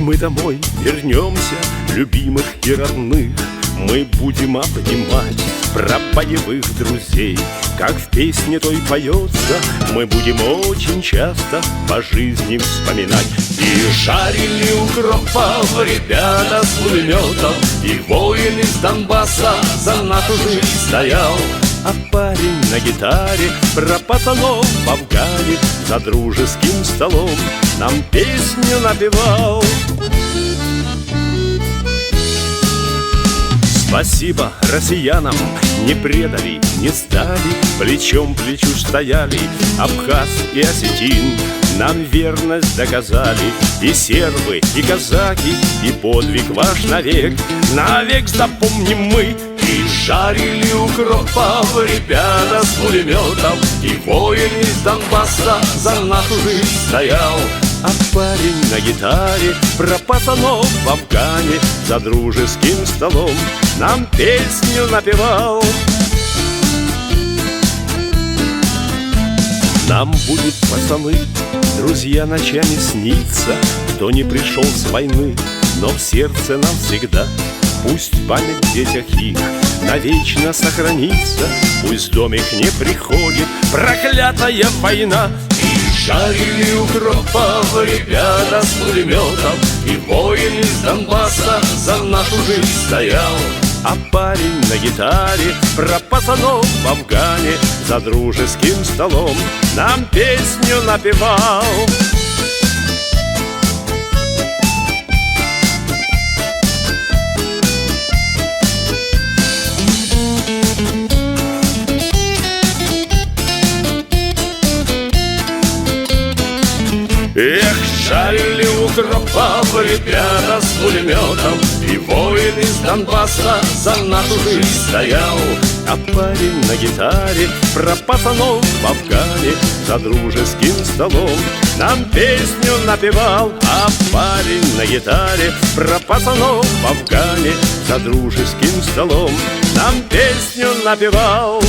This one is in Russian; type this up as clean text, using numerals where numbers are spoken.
мы домой вернемся, любимых и родных мы будем обнимать. Про боевых друзей, как в песне той поется, мы будем очень часто по жизни вспоминать. И жарили укропов ребята с пулеметом, и воин из Донбасса за нашу жизнь стоял. А парень на гитаре про пацанов в Афгане за дружеским столом нам песню напевал. Спасибо россиянам, не предали, не сдали, плечом к плечу стояли. Абхаз и осетин нам верность доказали. И сербы, и казаки, и подвиг ваш навек запомним мы. И жарили укропов ребята с пулеметом, и воин из Донбасса за нашу жизнь стоял. А парень на гитаре про пацанов в Афгане за дружеским столом нам песню напевал. Нам будет, пацаны, друзья, ночами снится, кто не пришел с войны, но в сердце нам всегда. Пусть память в детях их навечно сохранится, пусть в дом их не приходит проклятая война. И жарили укропов ребята с пулеметом, и воин из Донбасса за нашу жизнь стоял. А парень на гитаре про пацанов в Афгане за дружеским столом нам песню напевал. Эх, жарили укропов ребята с пулеметом, и воин из Донбасса за нашу жизнь стоял. А парень на гитаре про пацанов в Афгане за дружеским столом нам песню напевал. А парень на гитаре про пацанов в Афгане за дружеским столом нам песню напевал.